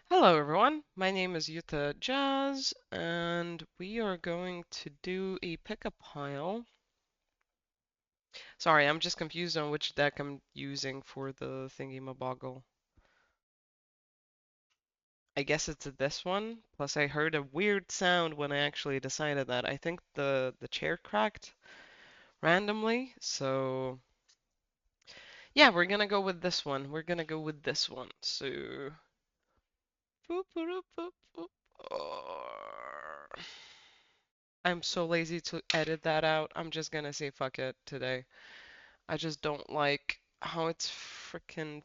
Hello, everyone. My name is Yuta Jazz, and we are going to do a pickup pile. Sorry, I'm just confused on which deck I'm using for the thingy-maboggle. I guess it's this one. Plus, I heard a weird sound when I actually decided that. I think the chair cracked randomly, so yeah, we're gonna go with this one. We're gonna go with this one. So, boop, boop, boop, boop. I'm so lazy to edit that out. I'm just gonna say fuck it today. I just don't like how it's freaking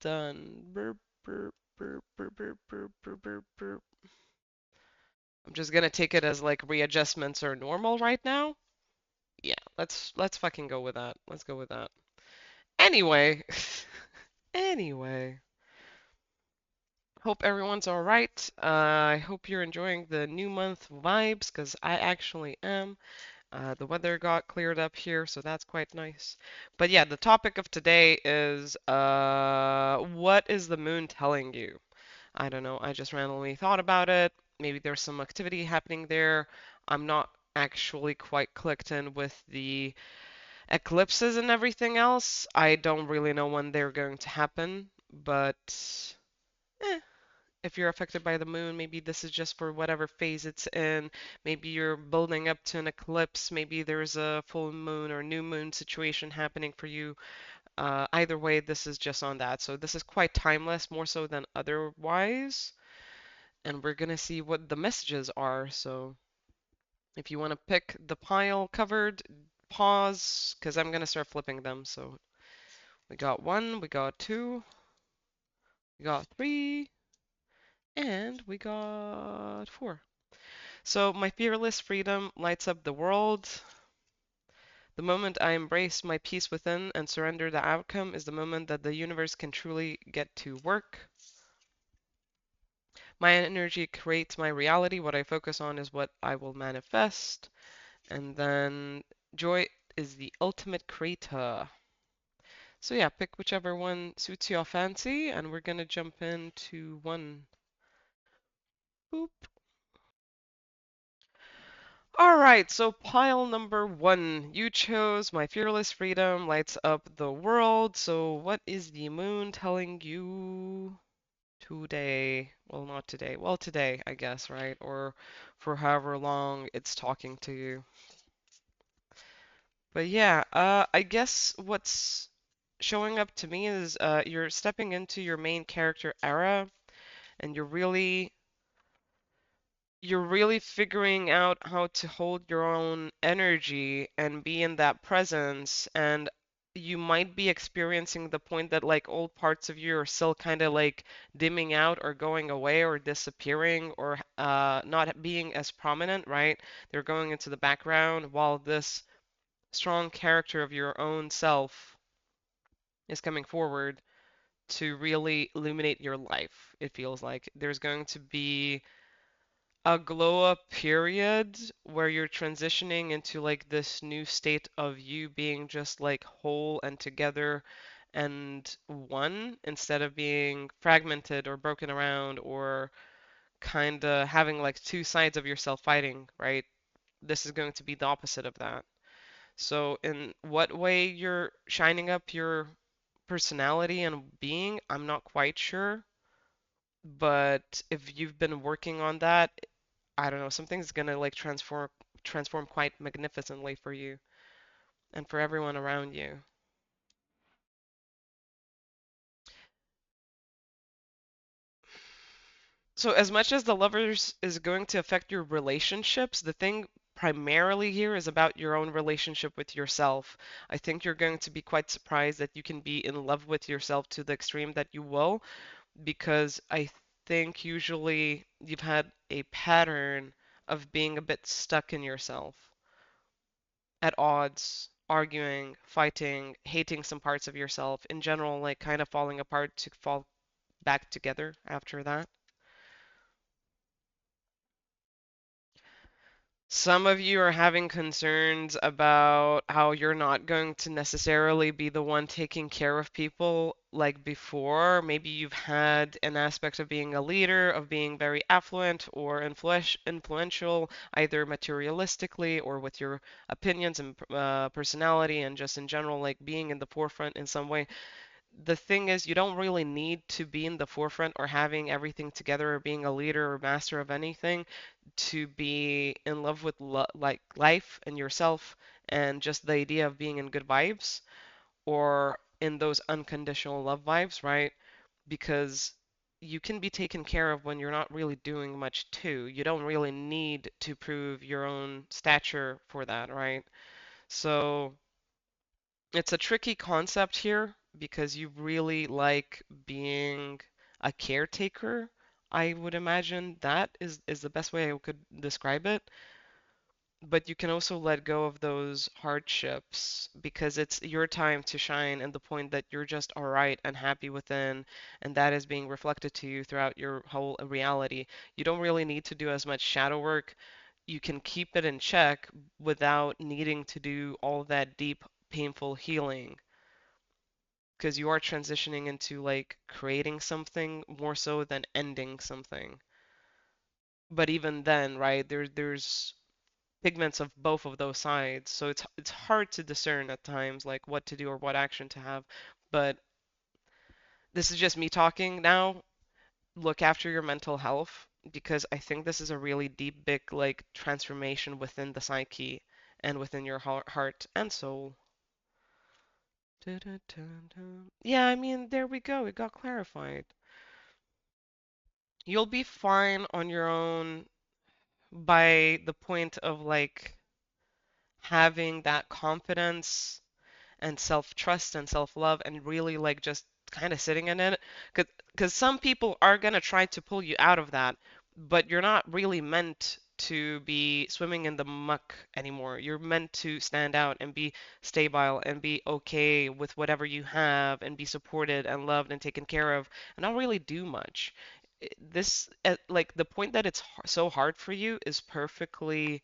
done. Burp, burp, burp, burp, burp, burp, burp, burp, burp. I'm just gonna take it as like readjustments are normal right now. Yeah, let's fucking go with that. Let's go with that. Anyway, anyway, hope everyone's all right. I hope you're enjoying the new month vibes, because I actually am. The weather got cleared up here, so that's quite nice. But yeah, the topic of today is what is the moon telling you? I don't know. I just randomly thought about it. Maybe there's some activity happening there. I'm not actually quite clicked in with the eclipses and everything else. I don't really know when they're going to happen, but eh, if you're affected by the moon, maybe this is just for whatever phase it's in. Maybe you're building up to an eclipse. Maybe there's a full moon or new moon situation happening for you. Either way, this is just on that. So this is quite timeless, more so than otherwise. And we're gonna see what the messages are. So if you want to pick the pile covered, pause, because I'm gonna start flipping them. So we got one, we got two, we got three, and we got four. So my fearless freedom lights up the world. The moment I embrace my peace within and surrender the outcome is the moment that the universe can truly get to work. My energy creates my reality. What I focus on is what I will manifest. And then joy is the ultimate creator. So yeah, pick whichever one suits your fancy, and we're gonna jump into one. Boop. All right, so pile number one. You chose my fearless freedom lights up the world. So what is the moon telling you today? Well, not today. Well, today, I guess, right? Or for however long it's talking to you. But yeah, I guess what's showing up to me is you're stepping into your main character era, and you're really figuring out how to hold your own energy and be in that presence. And you might be experiencing the point that like old parts of you are still kind of like dimming out or going away or disappearing or not being as prominent, right? They're going into the background while this strong character of your own self is coming forward to really illuminate your life. It feels like there's going to be a glow up period where you're transitioning into like this new state of you being just like whole and together and one instead of being fragmented or broken around or kind of having like two sides of yourself fighting, right? This is going to be the opposite of that. So, in what way you're shining up your personality and being, I'm not quite sure. But if you've been working on that, I don't know, something's gonna like transform quite magnificently for you and for everyone around you. So as much as the lovers is going to affect your relationships, the thing primarily here is about your own relationship with yourself. I think you're going to be quite surprised that you can be in love with yourself to the extreme that you will, because I think usually you've had a pattern of being a bit stuck in yourself, at odds, arguing, fighting, hating some parts of yourself, in general, like kind of falling apart to fall back together after that. Some of you are having concerns about how you're not going to necessarily be the one taking care of people like before. Maybe you've had an aspect of being a leader, of being very affluent or influential, either materialistically or with your opinions and personality, and just in general, like being in the forefront in some way. The thing is, you don't really need to be in the forefront or having everything together or being a leader or master of anything to be in love with like life and yourself and just the idea of being in good vibes or in those unconditional love vibes, right? Because you can be taken care of when you're not really doing much too. You don't really need to prove your own stature for that, right? So it's a tricky concept here because you really like being a caretaker. I would imagine that is the best way I could describe it. But you can also let go of those hardships because it's your time to shine and the point that you're just all right and happy within, and that is being reflected to you throughout your whole reality. You don't really need to do as much shadow work. You can keep it in check without needing to do all that deep, painful healing because you are transitioning into like creating something more so than ending something. But even then, right, there's pigments of both of those sides, so it's hard to discern at times like what to do or what action to have. But this is just me talking now. Look after your mental health because I think this is a really deep, big like transformation within the psyche and within your heart and soul. Dun-dun-dun-dun. Yeah, I mean, there we go. It got clarified. You'll be fine on your own by the point of like having that confidence and self-trust and self-love and really like just kind of sitting in it because some people are going to try to pull you out of that, but you're not really meant to be swimming in the muck anymore. You're meant to stand out and be stable and be okay with whatever you have and be supported and loved and taken care of and not really do much. This like the point that it's so hard for you is perfectly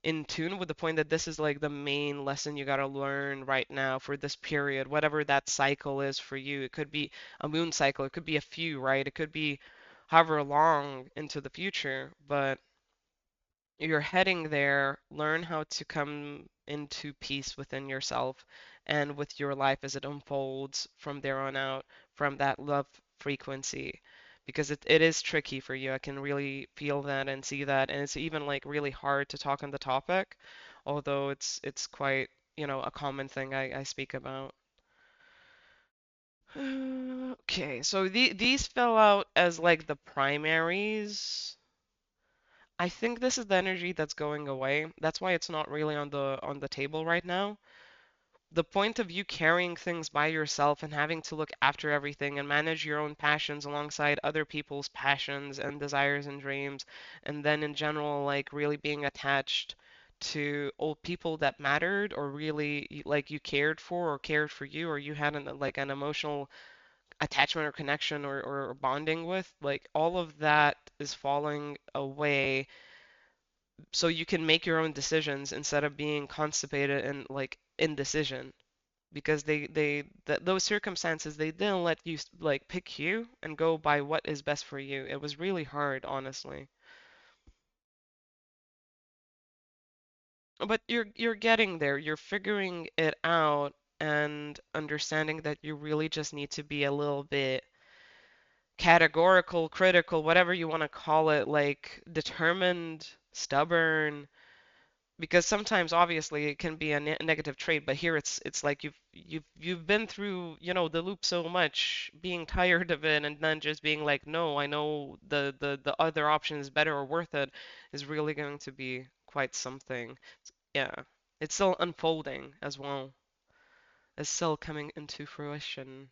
in tune with the point that this is like the main lesson you got to learn right now for this period, whatever that cycle is for you. It could be a moon cycle, it could be a few, right? It could be however long into the future, but you're heading there. Learn how to come into peace within yourself and with your life as it unfolds from there on out, from that love frequency. Because it is tricky for you. I can really feel that and see that. And it's even like really hard to talk on the topic, although it's quite, a common thing I speak about. Okay, so these fell out as like the primaries. I think this is the energy that's going away. That's why it's not really on the table right now. The point of you carrying things by yourself and having to look after everything and manage your own passions alongside other people's passions and desires and dreams, and then in general, like really being attached to old people that mattered or really like you cared for or cared for you or you had like an emotional attachment or connection or bonding with, like all of that is falling away so you can make your own decisions instead of being constipated and like indecision because those circumstances they didn't let you like pick you and go by what is best for you. It was really hard, honestly. But you're getting there. You're figuring it out and understanding that you really just need to be a little bit categorical, critical, whatever you want to call it, like determined, stubborn, because sometimes obviously it can be a negative trait, but here it's like you've been through the loop so much, being tired of it and then just being like, no, I know the other option is better or worth it is really going to be quite something. Yeah, it's still unfolding as well. It's still coming into fruition.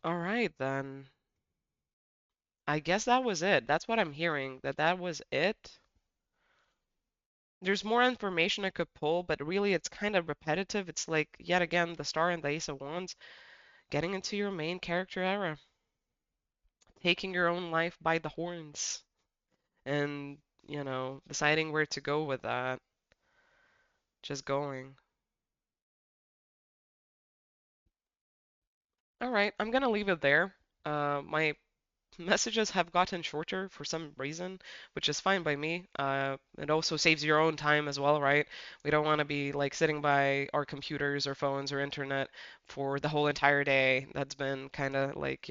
All right then. I guess that was it. That's what I'm hearing, that was it. There's more information I could pull, but really it's kind of repetitive. It's like, yet again, the Star and the Ace of Wands, getting into your main character era, taking your own life by the horns, and, deciding where to go with that, just going. All right, I'm gonna leave it there. My messages have gotten shorter for some reason, which is fine by me. It also saves your own time as well, right? We don't want to be like sitting by our computers or phones or internet for the whole entire day. That's been kind of like,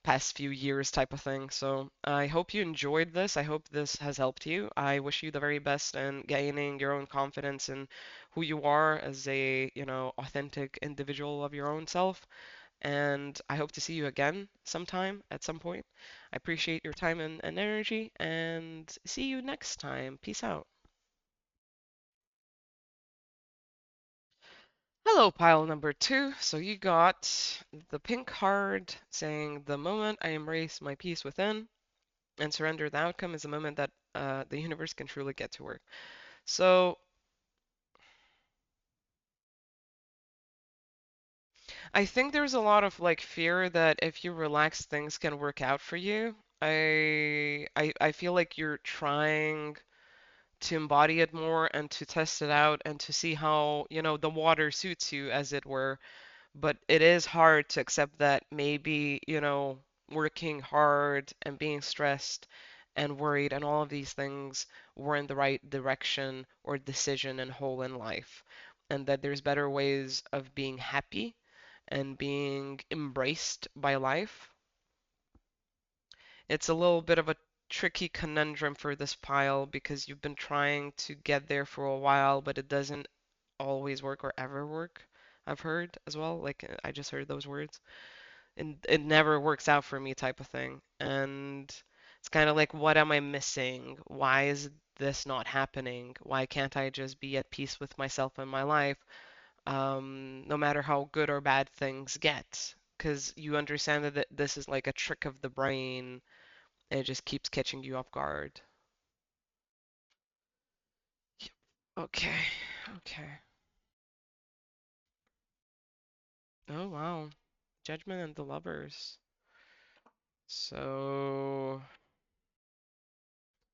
past few years type of thing. So I hope you enjoyed this. I hope this has helped you. I wish you the very best in gaining your own confidence in who you are as a, authentic individual of your own self. And I hope to see you again sometime at some point. I appreciate your time and energy, and see you next time. Peace out. Hello, pile number two. So you got the pink card saying, "The moment I embrace my peace within and surrender the outcome is the moment that the universe can truly get to work." So I think there's a lot of like fear that if you relax, things can work out for you. I feel like you're trying to embody it more and to test it out and to see how, the water suits you, as it were. But it is hard to accept that maybe, working hard and being stressed and worried and all of these things weren't the right direction or decision and whole in life. And that there's better ways of being happy and being embraced by life. It's a little bit of a tricky conundrum for this pile because you've been trying to get there for a while, but it doesn't always work or ever work. I've heard as well, like I just heard those words, and it never works out for me type of thing. And it's kind of like, what am I missing? Why is this not happening? Why can't I just be at peace with myself and my life, no matter how good or bad things get? Because you understand that this is like a trick of the brain. It just keeps catching you off guard. Yep. Okay. Okay. Oh wow. Judgment and the lovers. So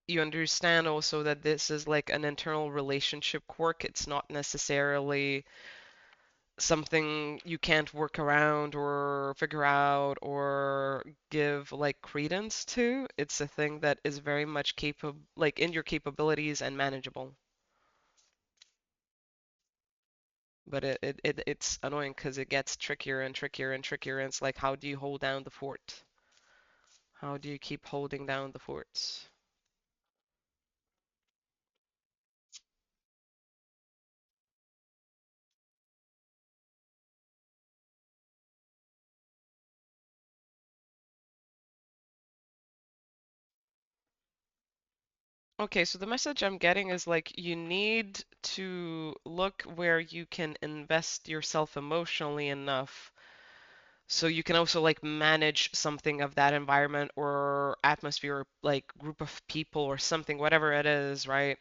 you understand also that this is like an internal relationship quirk. It's not necessarily something you can't work around or figure out or give like credence to. It's a thing that is very much capable, like in your capabilities and manageable. But it's annoying because it gets trickier and trickier and trickier. And it's like, how do you hold down the fort? How do you keep holding down the forts? Okay, so the message I'm getting is like you need to look where you can invest yourself emotionally enough so you can also like manage something of that environment or atmosphere, or, like group of people or something, whatever it is, right?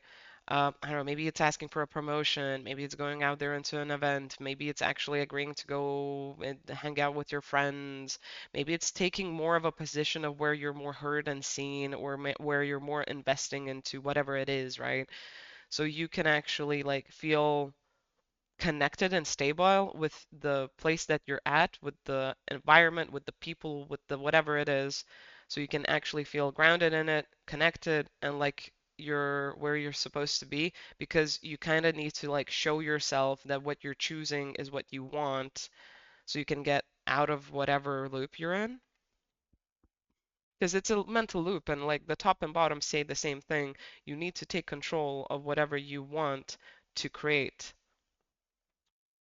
I don't know, maybe it's asking for a promotion, maybe it's going out there into an event, maybe it's actually agreeing to go and hang out with your friends, maybe it's taking more of a position of where you're more heard and seen, or where you're more investing into whatever it is, right? So you can actually like feel connected and stable with the place that you're at, with the environment, with the people, with the whatever it is, so you can actually feel grounded in it, connected, and like you're where you're supposed to be, because you kind of need to like show yourself that what you're choosing is what you want, so you can get out of whatever loop you're in. Because it's a mental loop, and like the top and bottom say the same thing. You need to take control of whatever you want to create.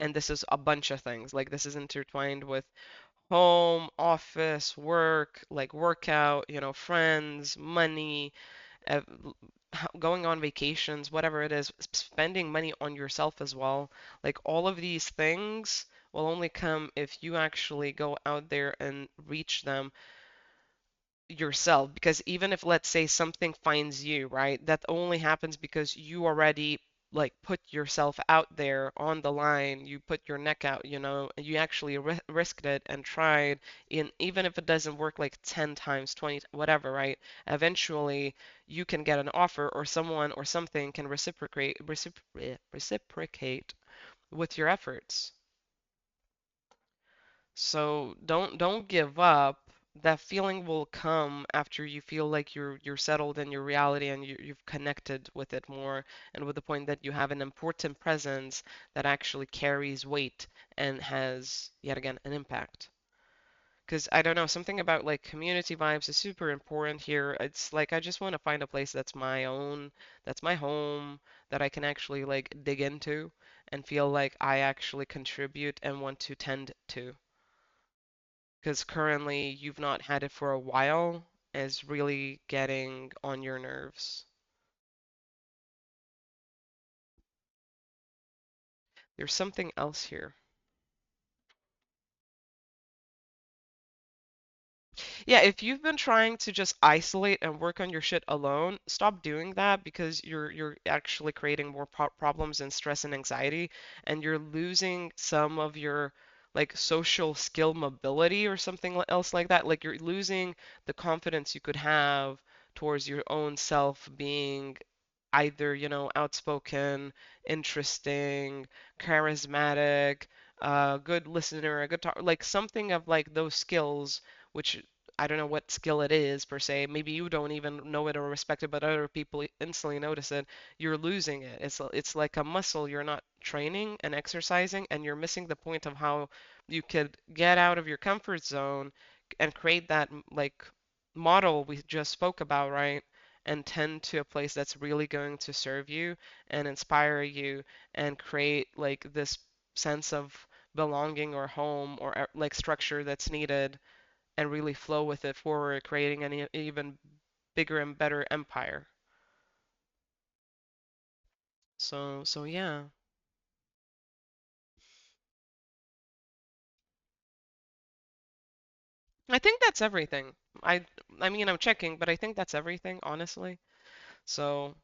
And this is a bunch of things. Like this is intertwined with home, office, work, like workout, friends, money, uh, going on vacations, whatever it is, spending money on yourself as well. Like all of these things will only come if you actually go out there and reach them yourself. Because even if, let's say, something finds you, right, that only happens because you already like put yourself out there on the line, you put your neck out, and you actually risked it and tried, in even if it doesn't work like 10 times, 20, whatever, right? Eventually you can get an offer, or someone or something can reciprocate with your efforts. So don't give up. That feeling will come after you feel like you're settled in your reality, and you've connected with it more, and with the point that you have an important presence that actually carries weight and has, yet again, an impact. Because I don't know, something about like community vibes is super important here. It's like I just want to find a place that's my own, that's my home, that I can actually like dig into and feel like I actually contribute and want to tend to. Because currently you've not had it for a while, is really getting on your nerves. There's something else here. Yeah, if you've been trying to just isolate and work on your shit alone, stop doing that, because you're actually creating more problems and stress and anxiety, and you're losing some of your like social skill mobility or something else like that. Like you're losing the confidence you could have towards your own self being either, outspoken, interesting, charismatic, good listener, a good talker, like something of like those skills, which I don't know what skill it is per se. Maybe you don't even know it or respect it, but other people instantly notice it. You're losing it. It's like a muscle you're not training and exercising, and you're missing the point of how you could get out of your comfort zone and create that like model we just spoke about, right? And tend to a place that's really going to serve you and inspire you and create like this sense of belonging or home or like structure that's needed, and really flow with it forward, creating an even bigger and better empire. So yeah. I think that's everything. I I mean, I'm checking, but I think that's everything, honestly. So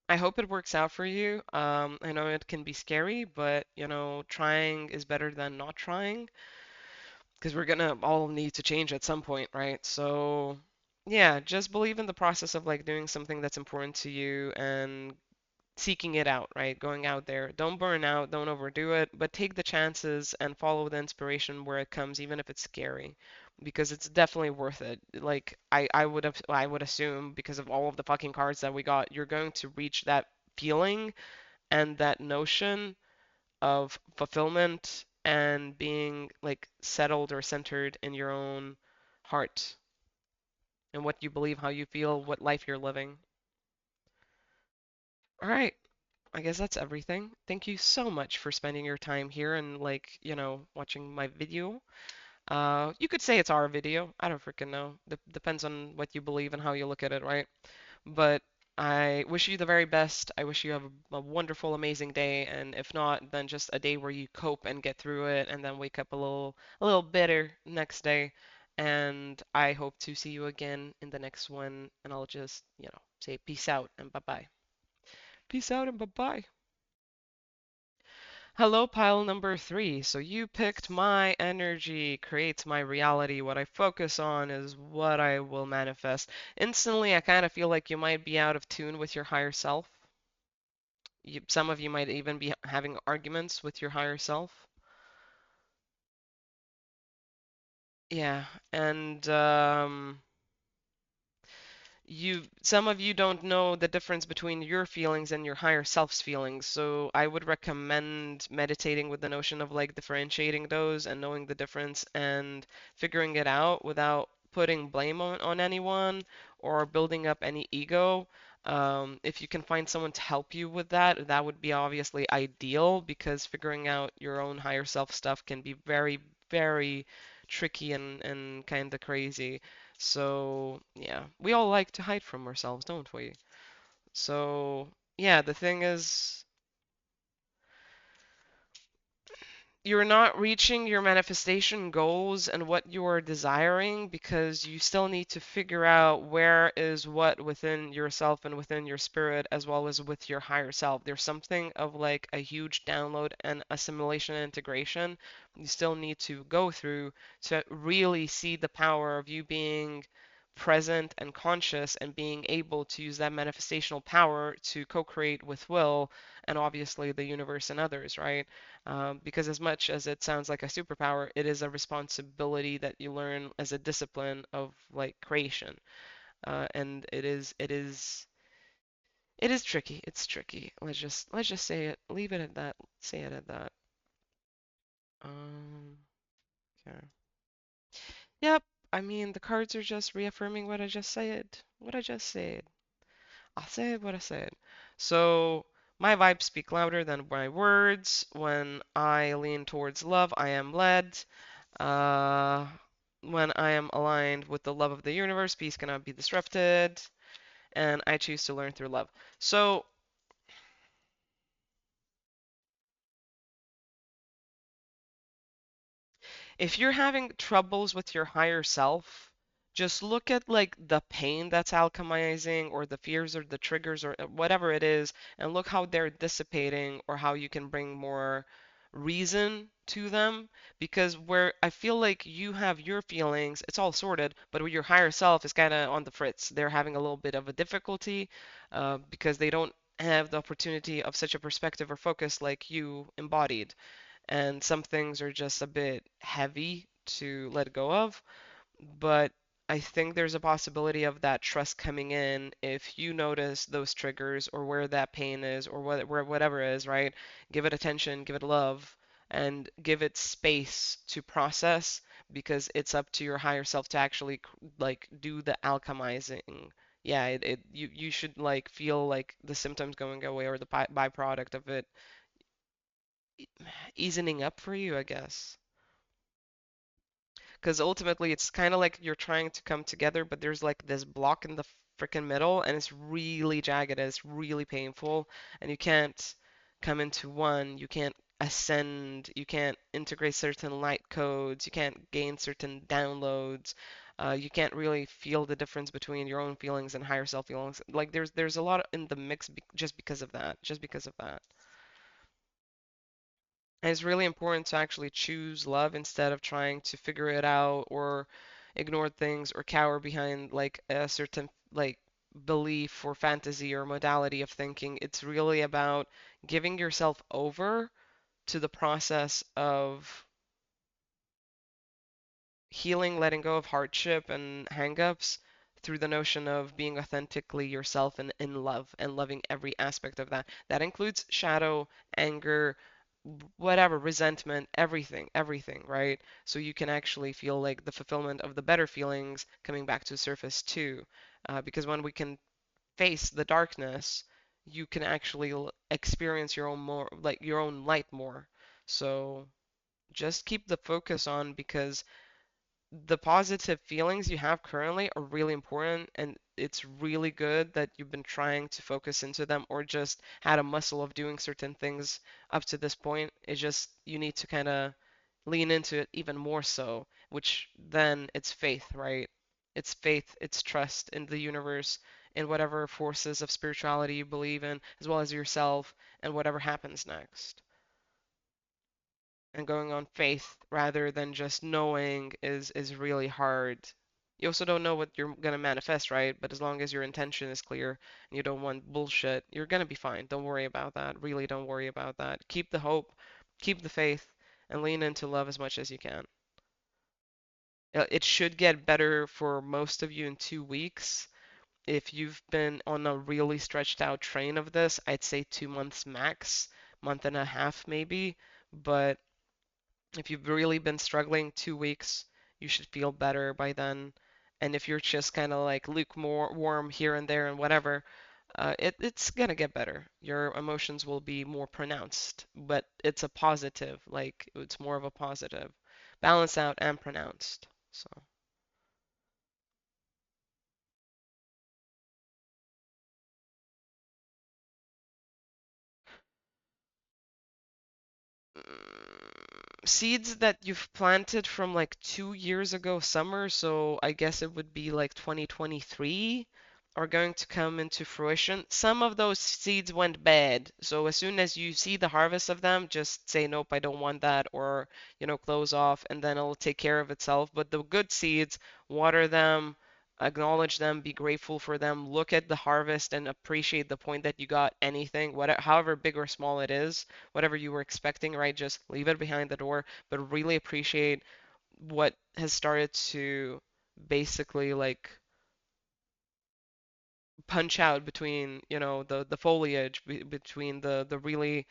I hope it works out for you. I know it can be scary, but trying is better than not trying, because we're gonna all need to change at some point, right? So yeah, just believe in the process of like doing something that's important to you and seeking it out, right? Going out there. Don't burn out, don't overdo it, but take the chances and follow the inspiration where it comes, even if it's scary, because it's definitely worth it. Like I would assume, because of all of the fucking cards that we got, you're going to reach that feeling and that notion of fulfillment and being like settled or centered in your own heart and what you believe, how you feel, what life you're living. All right. I guess that's everything. Thank you so much for spending your time here and like, watching my video. You could say it's our video. I don't freaking know. Depends on what you believe and how you look at it, right? But I wish you the very best. I wish you have a wonderful, amazing day, and if not, then just a day where you cope and get through it, and then wake up a little bitter next day. And I hope to see you again in the next one, and I'll just, say peace out and bye-bye. Peace out and bye-bye. Hello, pile number three. So you picked my energy creates my reality. What I focus on is what I will manifest. Instantly, I kind of feel like you might be out of tune with your higher self. Some of you might even be having arguments with your higher self. Yeah, and some of you don't know the difference between your feelings and your higher self's feelings, so I would recommend meditating with the notion of like differentiating those and knowing the difference and figuring it out without putting blame on anyone or building up any ego. If you can find someone to help you with that, that would be obviously ideal, because figuring out your own higher self stuff can be very, very tricky and kind of crazy. So, yeah, we all like to hide from ourselves, don't we? So, yeah, the thing is, you're not reaching your manifestation goals and what you're desiring because you still need to figure out where is what within yourself and within your spirit as well as with your higher self. There's something of like a huge download and assimilation and integration you still need to go through to really see the power of you being present and conscious and being able to use that manifestational power to co-create with will and obviously the universe and others, right? Because as much as it sounds like a superpower, it is a responsibility that you learn as a discipline of like creation, and it is tricky. It's tricky. Let's just say it. Leave it at that. Say it at that. Um, okay. Yep. I mean, the cards are just reaffirming what I just said. What I just said. I said what I said. So my vibes speak louder than my words. When I lean towards love, I am led. Uh, when I am aligned with the love of the universe, peace cannot be disrupted, and I choose to learn through love. So, if you're having troubles with your higher self, just look at like the pain that's alchemizing or the fears or the triggers or whatever it is, and look how they're dissipating or how you can bring more reason to them. Because where I feel like you have your feelings, it's all sorted, but with your higher self is kind of on the fritz. They're having a little bit of a difficulty because they don't have the opportunity of such a perspective or focus like you embodied and some things are just a bit heavy to let go of. But I think there's a possibility of that trust coming in if you notice those triggers or where that pain is or where whatever is, right? Give it attention, give it love, and give it space to process because it's up to your higher self to actually like do the alchemizing. Yeah, you should like feel like the symptoms going away or the byproduct of it easing up for you, I guess. Because ultimately, it's kind of like you're trying to come together, but there's like this block in the freaking middle, and it's really jagged, and it's really painful, and you can't come into one, you can't ascend, you can't integrate certain light codes, you can't gain certain downloads. You can't really feel the difference between your own feelings and higher self feelings. Like there's a lot in the mix just because of that, just because of that. And it's really important to actually choose love instead of trying to figure it out or ignore things or cower behind like a certain like belief or fantasy or modality of thinking. It's really about giving yourself over to the process of healing, letting go of hardship and hangups through the notion of being authentically yourself and in love and loving every aspect of that. That includes shadow, anger, whatever, resentment, everything, everything, right? So you can actually feel like the fulfillment of the better feelings coming back to the surface too. Because when we can face the darkness, you can actually experience your own more, like your own light more. So just keep the focus on because the positive feelings you have currently are really important and it's really good that you've been trying to focus into them or just had a muscle of doing certain things up to this point. It's just you need to kind of lean into it even more so, which then it's faith, right? It's faith, it's trust in the universe, in whatever forces of spirituality you believe in, as well as yourself and whatever happens next and going on faith rather than just knowing is really hard. You also don't know what you're gonna manifest, right? But as long as your intention is clear and you don't want bullshit, you're gonna be fine. Don't worry about that. Really don't worry about that. Keep the hope, keep the faith, and lean into love as much as you can. It should get better for most of you in 2 weeks. If you've been on a really stretched out train of this, I'd say 2 months max, month and a half maybe. But if you've really been struggling 2 weeks, you should feel better by then. And if you're just kind of like lukewarm here and there and whatever, it's gonna get better. Your emotions will be more pronounced, but it's a positive, like it's more of a positive, balanced out and pronounced. So, Seeds that you've planted from like 2 years ago summer, so I guess it would be like 2023, are going to come into fruition. Some of those seeds went bad, so as soon as you see the harvest of them, just say nope, I don't want that, or close off, and then it'll take care of itself. But the good seeds, water them, acknowledge them, be grateful for them, look at the harvest and appreciate the point that you got anything, whatever, however big or small it is, whatever you were expecting, right? Just leave it behind the door, but really appreciate what has started to basically like punch out between, the foliage, between the really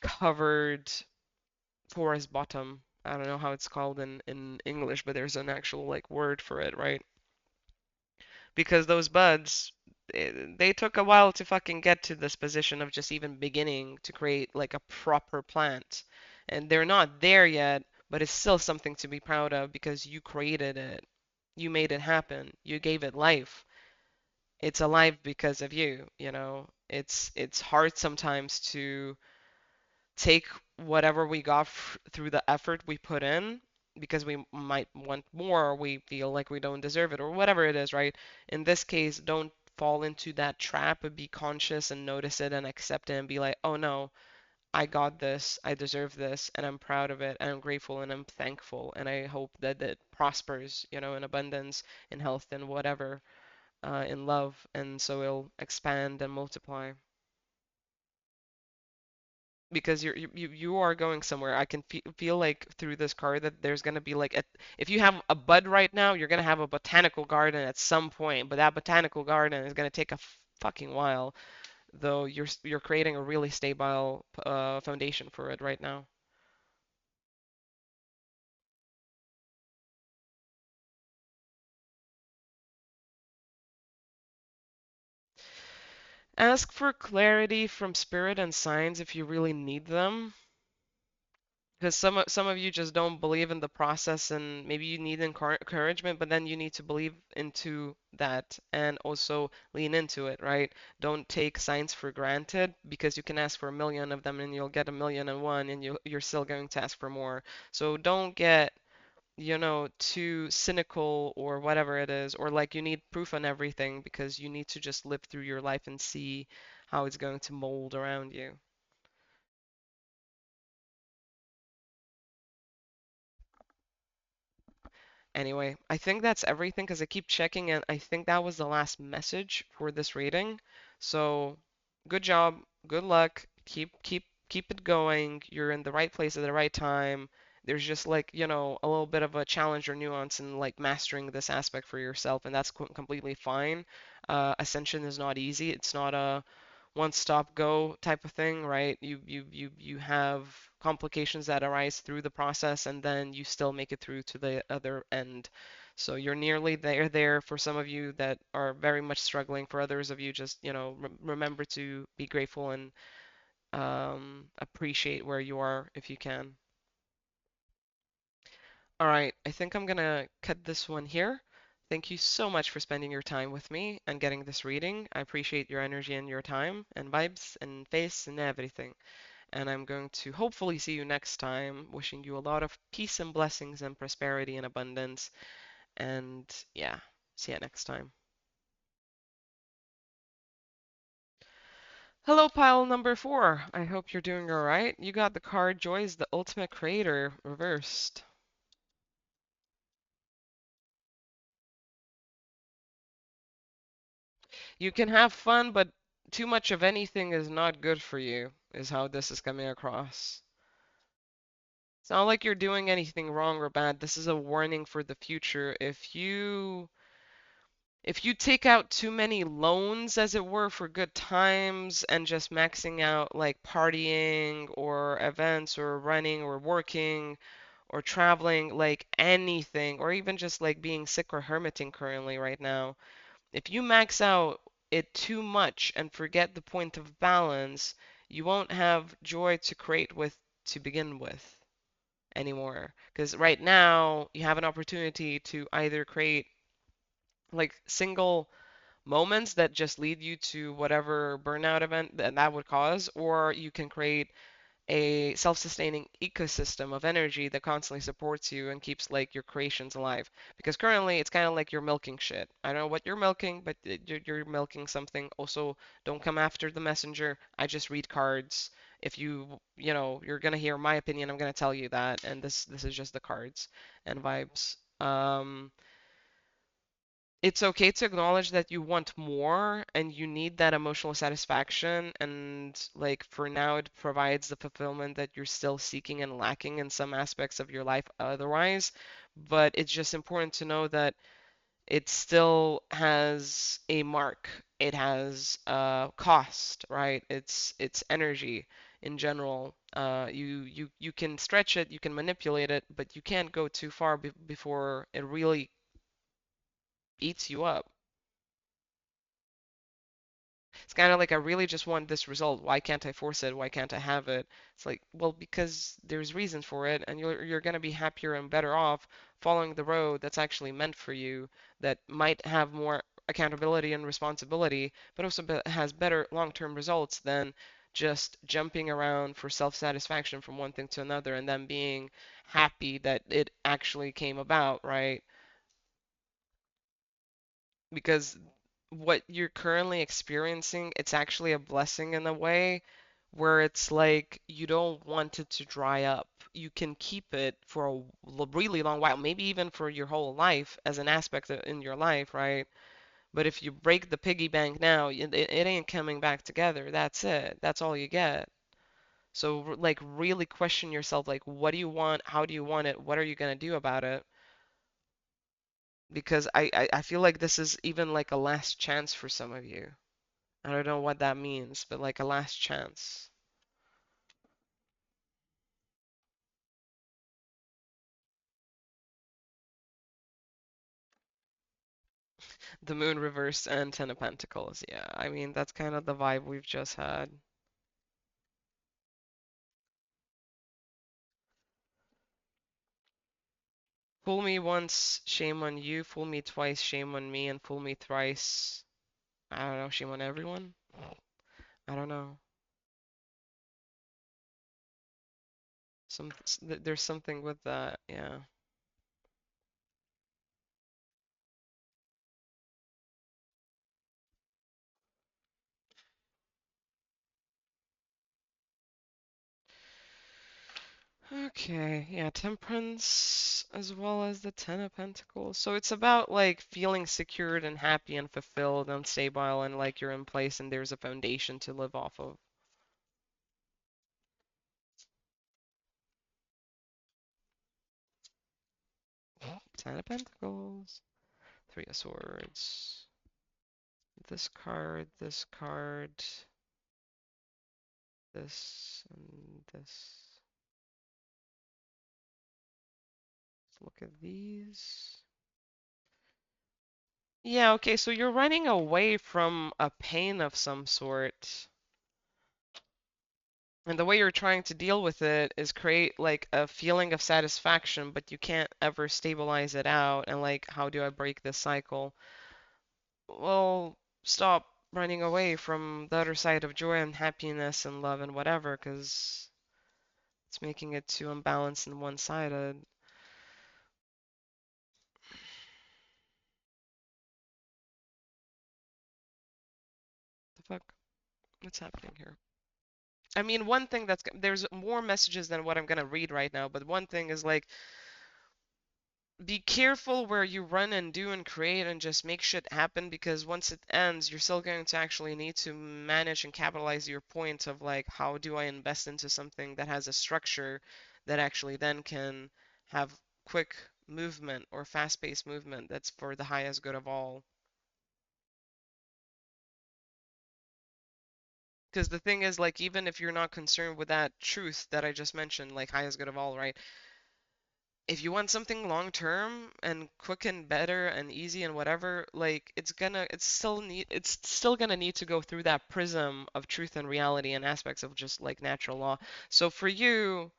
covered forest bottom. I don't know how it's called in English, but there's an actual like word for it, right? Because those buds, they took a while to fucking get to this position of just even beginning to create like a proper plant. And they're not there yet, but it's still something to be proud of because you created it. You made it happen. You gave it life. It's alive because of you, you know. It's hard sometimes to take whatever we got through the effort we put in because we might want more or we feel like we don't deserve it or whatever it is, right? In this case, don't fall into that trap, but be conscious and notice it and accept it and be like, oh no, I got this, I deserve this, and I'm proud of it, and I'm grateful and I'm thankful, and I hope that it prospers, in abundance, in health, and whatever, in love, and so it'll expand and multiply. Because you are going somewhere. I can feel like through this card that there's gonna be like if you have a bud right now, you're gonna have a botanical garden at some point, but that botanical garden is gonna take a fucking while, though you're creating a really stable foundation for it right now. Ask for clarity from spirit and signs if you really need them. Because some of you just don't believe in the process and maybe you need encouragement, but then you need to believe into that and also lean into it, right? Don't take signs for granted because you can ask for a million of them and you'll get a million and one and you're still going to ask for more. So don't get, too cynical or whatever it is, or like you need proof on everything because you need to just live through your life and see how it's going to mold around you. Anyway, I think that's everything because I keep checking and I think that was the last message for this reading. So, good job, good luck. Keep it going. You're in the right place at the right time. There's just like, a little bit of a challenge or nuance in like mastering this aspect for yourself, and that's completely fine. Ascension is not easy. It's not a one stop go type of thing, right? You have complications that arise through the process and then you still make it through to the other end. So you're nearly there for some of you that are very much struggling. For others of you, just, remember to be grateful and appreciate where you are if you can. All right, I think I'm gonna cut this one here. Thank you so much for spending your time with me and getting this reading. I appreciate your energy and your time and vibes and face and everything. And I'm going to hopefully see you next time. Wishing you a lot of peace and blessings and prosperity and abundance. And yeah, see you next time. Hello, pile number four. I hope you're doing all right. You got the card Joy is the Ultimate Creator reversed. You can have fun, but too much of anything is not good for you, is how this is coming across. It's not like you're doing anything wrong or bad. This is a warning for the future. If you take out too many loans, as it were, for good times and just maxing out like partying or events or running or working or traveling, like anything, or even just like being sick or hermiting currently right now, if you max out it too much and forget the point of balance, you won't have joy to create with to begin with anymore. Because right now, you have an opportunity to either create like single moments that just lead you to whatever burnout event that would cause, or you can create a self-sustaining ecosystem of energy that constantly supports you and keeps like your creations alive. Because currently it's kind of like you're milking shit. I don't know what you're milking, but you're milking something. Also, don't come after the messenger. I just read cards. If you're gonna hear my opinion, I'm gonna tell you that, and this is just the cards and vibes. It's okay to acknowledge that you want more and you need that emotional satisfaction, and like for now it provides the fulfillment that you're still seeking and lacking in some aspects of your life otherwise. But it's just important to know that it still has a mark. It has a cost, right? It's energy in general. You can stretch it, you can manipulate it, but you can't go too far before it really eats you up. It's kind of like I really just want this result. Why can't I force it? Why can't I have it? It's like, well, because there's reasons for it, and you're gonna be happier and better off following the road that's actually meant for you, that might have more accountability and responsibility, but also has better long-term results than just jumping around for self-satisfaction from one thing to another and then being happy that it actually came about, right? Because what you're currently experiencing, it's actually a blessing in a way where it's like you don't want it to dry up. You can keep it for a really long while, maybe even for your whole life as an aspect in your life, right? But if you break the piggy bank now, it ain't coming back together. That's it. That's all you get. So like really question yourself, like what do you want? How do you want it? What are you gonna do about it? Because I feel like this is even like a last chance for some of you. I don't know what that means, but like a last chance. The moon reversed and Ten of Pentacles. Yeah, I mean, that's kind of the vibe we've just had. Fool me once, shame on you. Fool me twice, shame on me. And fool me thrice, I don't know, shame on everyone? I don't know. There's something with that, yeah. Okay, yeah, Temperance as well as the Ten of Pentacles. So it's about like feeling secured and happy and fulfilled and stable and like you're in place and there's a foundation to live off of. Ten of Pentacles, Three of Swords. This card, this, and this. Let's look at these. Yeah, okay, so you're running away from a pain of some sort. And the way you're trying to deal with it is create like a feeling of satisfaction, but you can't ever stabilize it out. And like, how do I break this cycle? Well, stop running away from the other side of joy and happiness and love and whatever, because it's making it too unbalanced and one-sided. The fuck? What's happening here? I mean, one thing there's more messages than what I'm gonna read right now, but one thing is like be careful where you run and do and create and just make shit happen, because once it ends, you're still going to actually need to manage and capitalize your point of like, how do I invest into something that has a structure that actually then can have quick movement or fast-paced movement that's for the highest good of all. Because the thing is, like, even if you're not concerned with that truth that I just mentioned, like highest good of all, right? If you want something long term and quick and better and easy and whatever, like it's still gonna need to go through that prism of truth and reality and aspects of just like natural law. So for you,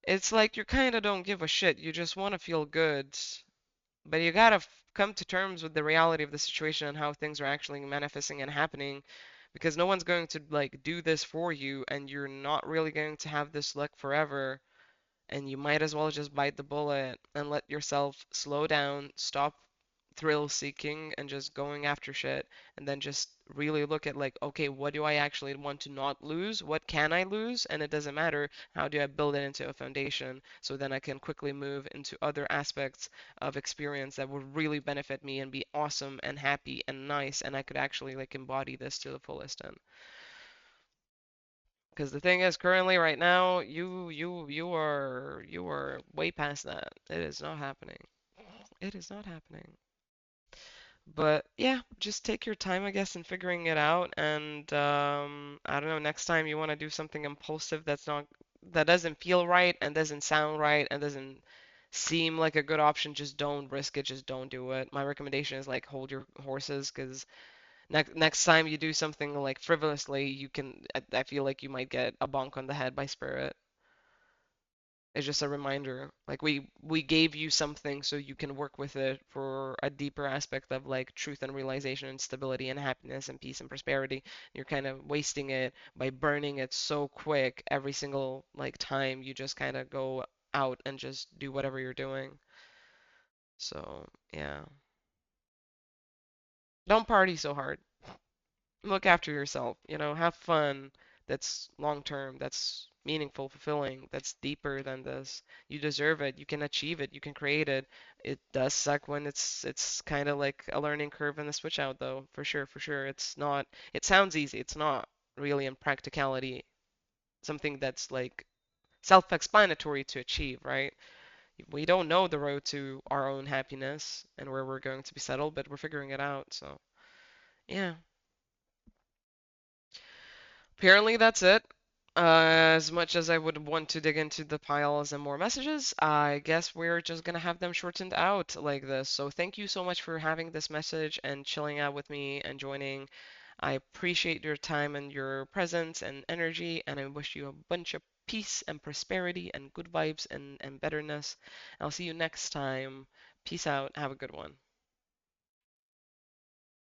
it's like you kind of don't give a shit. You just want to feel good, but you gotta come to terms with the reality of the situation and how things are actually manifesting and happening because no one's going to like do this for you, and you're not really going to have this luck forever. And you might as well just bite the bullet and let yourself slow down, stop thrill seeking and just going after shit, and then just really look at like, okay, what do I actually want to not lose? What can I lose? And it doesn't matter. How do I build it into a foundation so then I can quickly move into other aspects of experience that would really benefit me and be awesome and happy and nice, and I could actually like embody this to the fullest in. Because the thing is, currently, right now, you are way past that. It is not happening. It is not happening. But yeah, just take your time, I guess, in figuring it out. And I don't know, next time you want to do something impulsive that doesn't feel right and doesn't sound right and doesn't seem like a good option, just don't risk it. Just don't do it. My recommendation is like hold your horses, because next time you do something like frivolously, I feel like you might get a bonk on the head by spirit. It's just a reminder. Like we gave you something so you can work with it for a deeper aspect of like truth and realization and stability and happiness and peace and prosperity. You're kind of wasting it by burning it so quick every single like time you just kind of go out and just do whatever you're doing. So, yeah. Don't party so hard. Look after yourself, have fun that's long term, that's meaningful, fulfilling, that's deeper than this. You deserve it. You can achieve it. You can create it. It does suck when it's kind of like a learning curve and a switch out though, for sure, for sure. It's not, it sounds easy. It's not really in practicality something that's like self-explanatory to achieve, right? We don't know the road to our own happiness and where we're going to be settled, but we're figuring it out. So, yeah. Apparently, that's it. As much as I would want to dig into the piles and more messages, I guess we're just gonna have them shortened out like this. So thank you so much for having this message and chilling out with me and joining. I appreciate your time and your presence and energy, and I wish you a bunch of peace and prosperity and good vibes and betterness. I'll see you next time. Peace out. Have a good one.